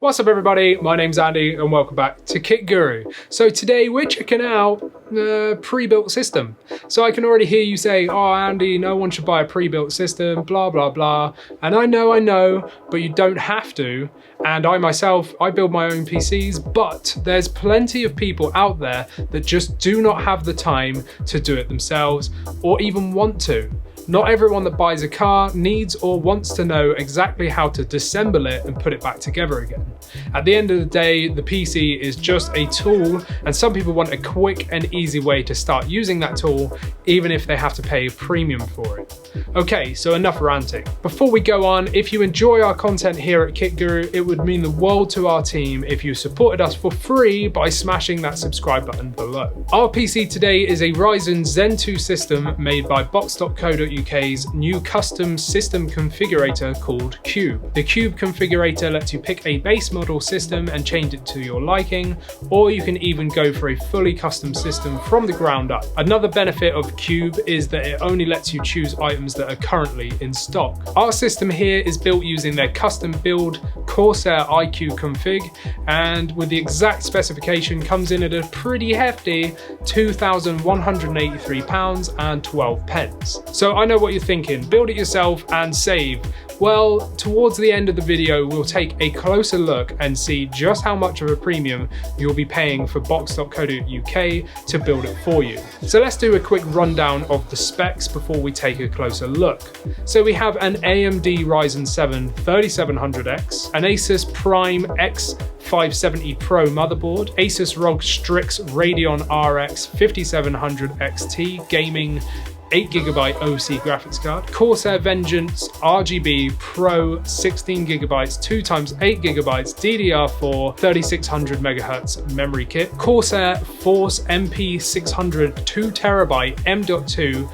What's up everybody, my name's Andy and welcome back to Kit Guru. So today we're checking out the pre-built system. So I can already hear you say, oh Andy, no one should buy a pre-built system, blah blah blah. And I know, but you don't have to. And I myself, I build my own PCs, but there's plenty of people out there that just do not have the time to do it themselves or even want to. Not everyone that buys a car needs or wants to know exactly how to disassemble it and put it back together again. At the end of the day, the PC is just a tool, and some people want a quick and easy way to start using that tool, even if they have to pay a premium for it. Okay, so enough ranting. Before we go on, if you enjoy our content here at Kit Guru, it would mean the world to our team if you supported us for free by smashing that subscribe button below. Our PC today is a Ryzen Zen 2 system made by box.co.uk's new custom system configurator called Cube. The Cube configurator lets you pick a base model system and change it to your liking, or you can even go for a fully custom system from the ground up. Another benefit of Cube is that it only lets you choose items that are currently in stock. Our system here is built using their custom build Corsair iCUE config, and with the exact specification comes in at a pretty hefty £2,183.12. So I know what you're thinking, build it yourself and save. Well, towards the end of the video, we'll take a closer look and see just how much of a premium you'll be paying for box.co.uk to build it for you. So let's do a quick rundown of the specs before we take a closer look. So we have an AMD Ryzen 7 3700X, an ASUS Prime X570 Pro motherboard, ASUS ROG Strix Radeon RX 5700 XT gaming 8GB OC graphics card, Corsair Vengeance RGB Pro 16GB 2x8GB DDR4 3600MHz memory kit, Corsair Force MP600 2TB M.2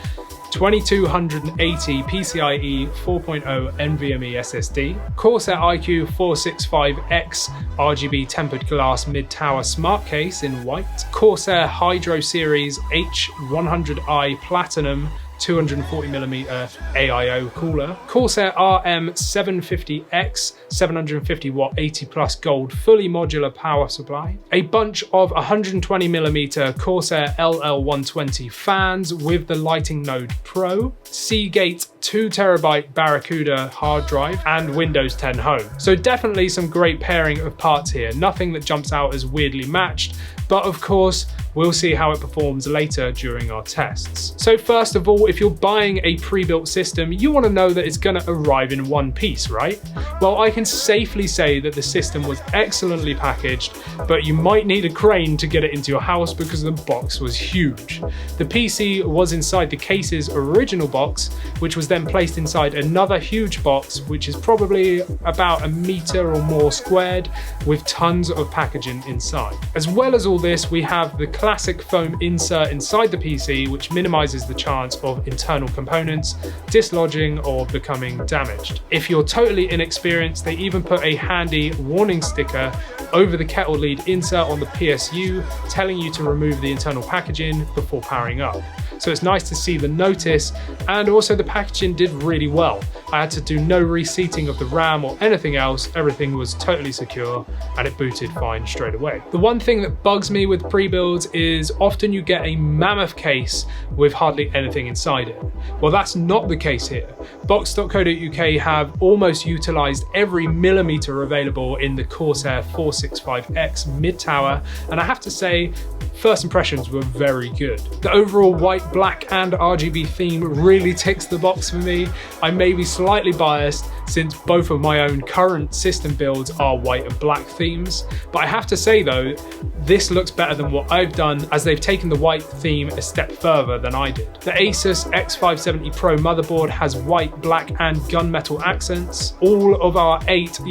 2280 PCIe 4.0 NVMe SSD, Corsair iCUE 465X RGB tempered glass mid-tower smart case in white, Corsair Hydro Series H100i Platinum 240mm AIO cooler, Corsair RM750X 750W 80+ gold fully modular power supply, a bunch of 120mm Corsair LL120 fans with the Lighting Node Pro, Seagate 2TB Barracuda hard drive, and Windows 10 Home. So definitely some great pairing of parts here, nothing that jumps out as weirdly matched, but of course, we'll see how it performs later during our tests. So first of all, if you're buying a pre-built system, you want to know that it's going to arrive in one piece, right? Well, I can safely say that the system was excellently packaged, but you might need a crane to get it into your house because the box was huge. The PC was inside the case's original box, which was then placed inside another huge box, which is probably about a meter or more squared, with tons of packaging inside. As well as all this, we have the classic foam insert inside the PC, which minimizes the chance of internal components dislodging or becoming damaged. If you're totally inexperienced, they even put a handy warning sticker over the kettle lead insert on the PSU, telling you to remove the internal packaging before powering up. So it's nice to see the notice, and also the packaging did really well. I had to do no reseating of the RAM or anything else, everything was totally secure and it booted fine straight away. The one thing that bugs me with pre-builds is often you get a mammoth case with hardly anything inside it. Well, that's not the case here. Box.co.uk have almost utilized every millimeter available in the Corsair 465X mid-tower, and I have to say, first impressions were very good. The overall white, black and RGB theme really ticks the box for me. I may be slightly biased since both of my own current system builds are white and black themes, but I have to say though, this looks better than what I've done, as they've taken the white theme a step further than I did. The ASUS X570 Pro motherboard has white, black and gunmetal accents. All of our 8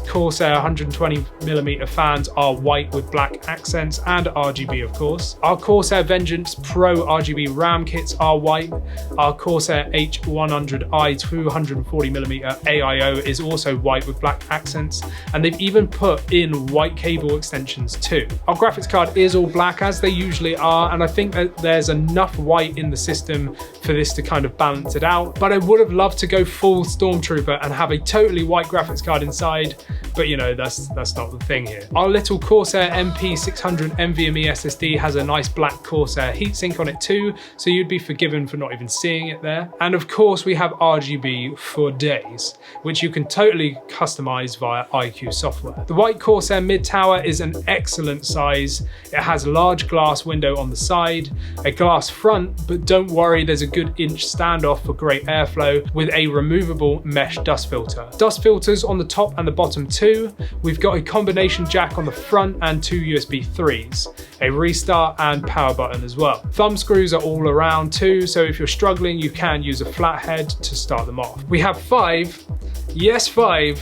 Corsair 120mm fans are white with black accents and RGB of course. Our Corsair Vengeance Pro RGB RAM kits are white. Our Corsair H100i 240mm AIO is also white with black accents, and they've even put in white cable extensions too. Our graphics card is all black as they usually are, and I think that there's enough white in the system for this to kind of balance it out, but I would have loved to go full Stormtrooper and have a totally white graphics card inside, but you know, that's not the thing here. Our little Corsair MP600 NVMe SSD has a nice black Corsair heatsink on it too, so you'd be forgiven for not even seeing it there. And of course we have RGB for days, which you can totally customize via iCUE software. The white Corsair mid-tower is an excellent size. It has a large glass window on the side, a glass front, but don't worry, there's a good inch standoff for great airflow with a removable mesh dust filter. Dust filters on the top and the bottom too. We've got a combination jack on the front and 2 USB 3s, a restart and power button as well. Thumb screws are all around too, so if you're struggling, you can use a flathead to start them off. We have 5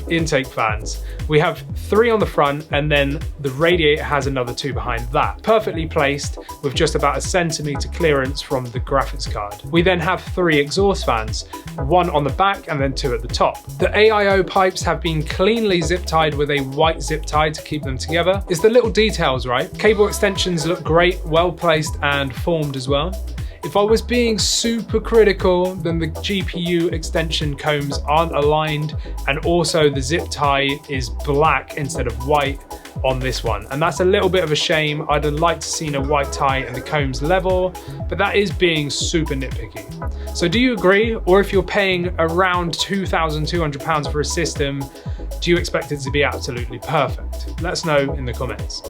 intake fans. We have 3 on the front, and then the radiator has another 2 behind that, perfectly placed with just about a centimetre clearance from the graphics card. We then have 3 exhaust fans, 1 on the back and then 2 at the top. The AIO pipes have been cleanly zip tied with a white zip tie to keep them together. It's the little details, right? Cable extensions look great, well placed and formed as well. If I was being super critical, then the GPU extension combs aren't aligned, and also the zip tie is black instead of white on this one. And that's a little bit of a shame. I'd have liked to see a white tie and the combs level, but that is being super nitpicky. So do you agree? Or if you're paying around £2,200 for a system, do you expect it to be absolutely perfect? Let us know in the comments.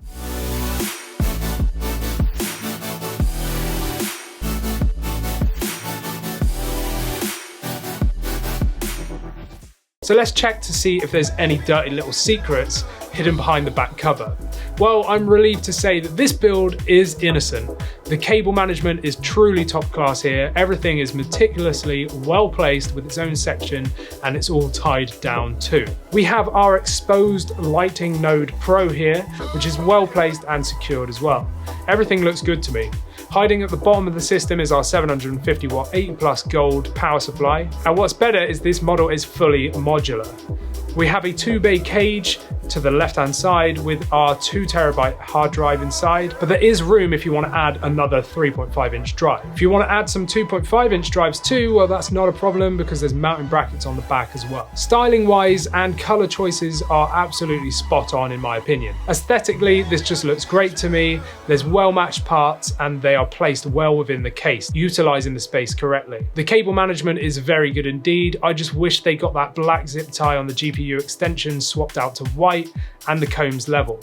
So let's check to see if there's any dirty little secrets hidden behind the back cover. Well, I'm relieved to say that this build is innocent. The cable management is truly top class here. Everything is meticulously well placed with its own section, and it's all tied down too. We have our exposed lighting node Pro here, which is well placed and secured as well. Everything looks good to me. Hiding at the bottom of the system is our 750 watt 80+ gold power supply. And what's better is this model is fully modular. We have a 2-bay cage to the left-hand side with our 2TB hard drive inside, but there is room if you want to add another 3.5-inch drive. If you want to add some 2.5-inch drives too, well, that's not a problem because there's mounting brackets on the back as well. Styling-wise and color choices are absolutely spot on in my opinion. Aesthetically, this just looks great to me. There's well-matched parts and they are placed well within the case, utilizing the space correctly. The cable management is very good indeed. I just wish they got that black zip tie on the GPU extension swapped out to white and the combs level.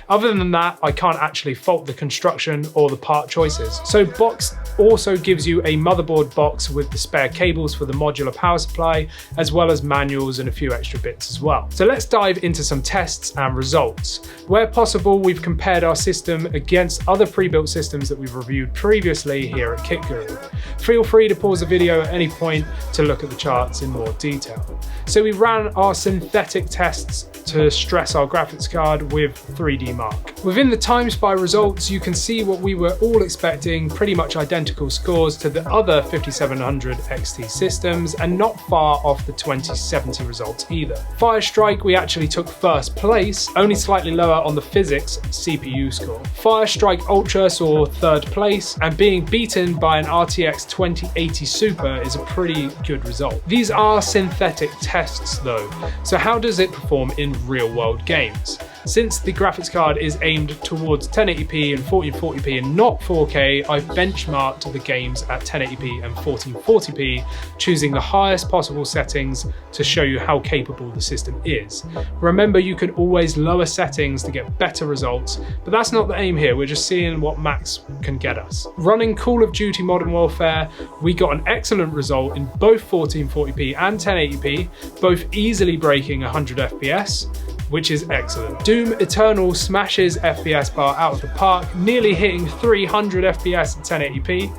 Other than that, I can't actually fault the construction or the part choices. So box also gives you a motherboard box with the spare cables for the modular power supply, as well as manuals and a few extra bits as well. So let's dive into some tests and results. Where possible, we've compared our system against other pre-built systems that we've reviewed previously here at KitGuru. Feel free to pause the video at any point to look at the charts in more detail. So we ran our synthetic tests to stress our graphics card with 3D Mark. Within the TimeSpy results, you can see what we were all expecting, pretty much identical scores to the other 5700 XT systems, and not far off the 2070 results either. Firestrike, we actually took first place, only slightly lower on the physics CPU score. Firestrike Ultra saw third place, and being beaten by an RTX 2080 Super is a pretty good result. These are synthetic tests though, so how does it perform in real world games? Since the graphics card is aimed towards 1080p and 1440p and not 4K, I've benchmarked the games at 1080p and 1440p, choosing the highest possible settings to show you how capable the system is. Remember, you can always lower settings to get better results, but that's not the aim here, we're just seeing what max can get us. Running Call of Duty Modern Warfare, we got an excellent result in both 1440p and 1080p, both easily breaking 100 FPS, which is excellent. Doom Eternal smashes FPS bar out of the park, nearly hitting 300 FPS at 1080p.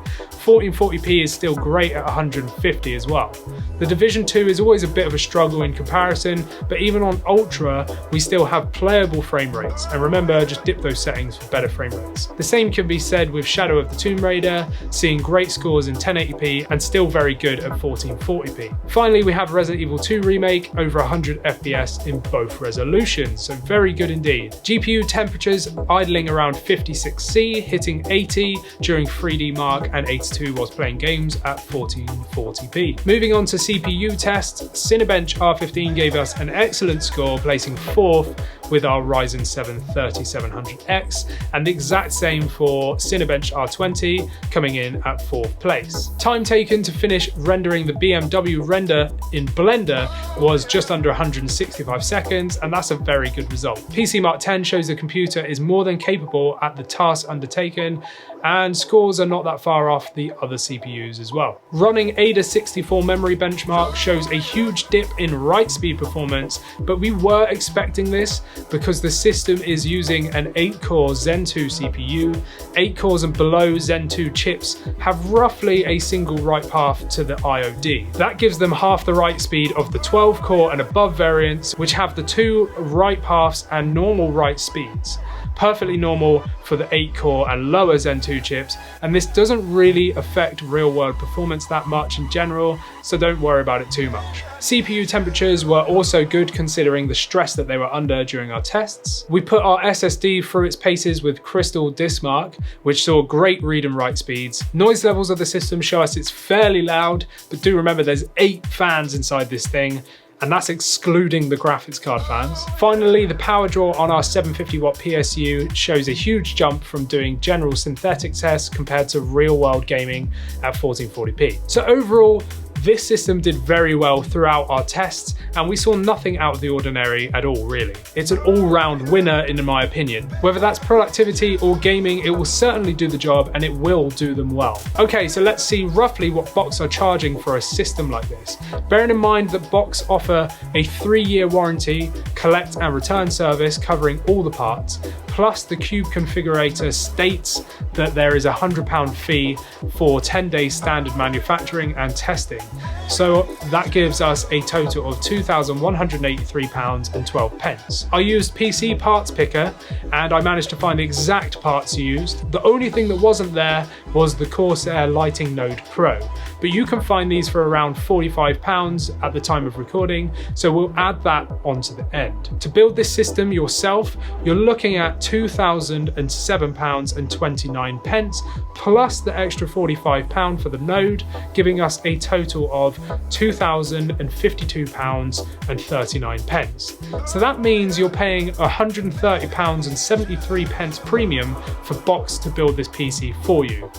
1440p is still great at 150 as well. The Division 2 is always a bit of a struggle in comparison, but even on Ultra, we still have playable frame rates. And remember, just dip those settings for better frame rates. The same can be said with Shadow of the Tomb Raider, seeing great scores in 1080p and still very good at 1440p. Finally, we have Resident Evil 2 Remake, over 100 FPS in both resolutions, so very good indeed. GPU temperatures idling around 56C, hitting 80 during 3D Mark and 82 to whilst playing games at 1440p. Moving on to CPU tests, Cinebench R15 gave us an excellent score, placing 4th with our Ryzen 7 3700X, and the exact same for Cinebench R20 coming in at 4th place. Time taken to finish rendering the BMW render in Blender was just under 165 seconds, and that's a very good result. PC Mark 10 shows the computer is more than capable at the task undertaken, and scores are not that far off the other CPUs as well. Running Ada 64 memory benchmark shows a huge dip in write speed performance, but we were expecting this because the system is using an 8-core Zen 2 CPU. 8 cores and below Zen 2 chips have roughly a single write path to the IOD. That gives them half the write speed of the 12-core and above variants, which have the 2 write paths and normal write speeds. Perfectly normal for the 8-core and lower Zen 2 chips, and this doesn't really affect real-world performance that much in general, so don't worry about it too much. CPU temperatures were also good considering the stress that they were under during our tests. We put our SSD through its paces with Crystal Diskmark, which saw great read and write speeds. Noise levels of the system show us it's fairly loud, but do remember there's 8 fans inside this thing, and that's excluding the graphics card fans. Finally, the power draw on our 750 watt PSU shows a huge jump from doing general synthetic tests compared to real world gaming at 1440p. So overall, this system did very well throughout our tests, and we saw nothing out of the ordinary at all, really. It's an all-round winner in my opinion. Whether that's productivity or gaming, it will certainly do the job, and it will do them well. Okay, so let's see roughly what Box are charging for a system like this. Bearing in mind that Box offer a 3-year warranty, collect and return service covering all the parts, plus the Cube configurator states that there is a £100 fee for 10 days standard manufacturing and testing. So that gives us a total of £2,183.12. I used PC Parts Picker, and I managed to find the exact parts used. The only thing that wasn't there was the Corsair Lighting Node Pro, but you can find these for around £45 at the time of recording, so we'll add that onto the end. To build this system yourself, you're looking at £2,007.29 plus the extra £45 for the node, giving us a total of £2,052.39. So that means you're paying £130.73 premium for Box to build this PC for you.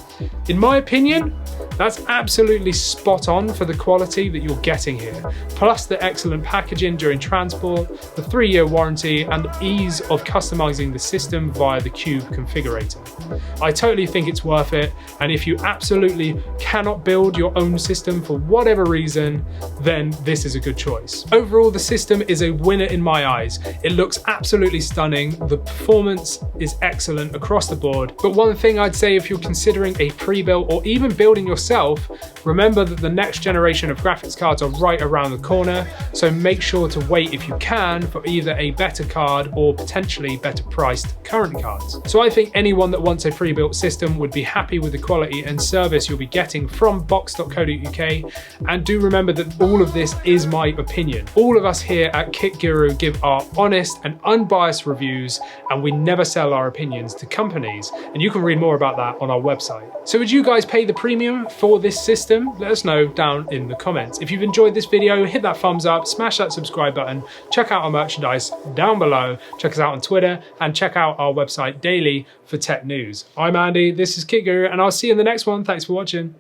In my opinion, that's absolutely spot on for the quality that you're getting here, plus the excellent packaging during transport, the 3-year warranty, and the ease of customizing the system via the Cube configurator. I totally think it's worth it, and if you absolutely cannot build your own system for whatever reason, then this is a good choice. Overall, the system is a winner in my eyes. It looks absolutely stunning, the performance is excellent across the board, but one thing I'd say if you're considering a pre-built or even building yourself, remember that the next generation of graphics cards are right around the corner, so make sure to wait if you can for either a better card or potentially better priced current cards. So I think anyone that wants a pre-built system would be happy with the quality and service you'll be getting from box.co.uk, and do remember that all of this is my opinion. All of us here at Kit Guru give our honest and unbiased reviews, and we never sell our opinions to companies, and you can read more about that on our website. So would you guys pay the premium for this system? Let us know down in the comments. If you've enjoyed this video, hit that thumbs up, smash that subscribe button, check out our merchandise down below, check us out on Twitter, and check out our website daily for tech news. I'm Andy, this is Kit Guru, and I'll see you in the next one. Thanks for watching.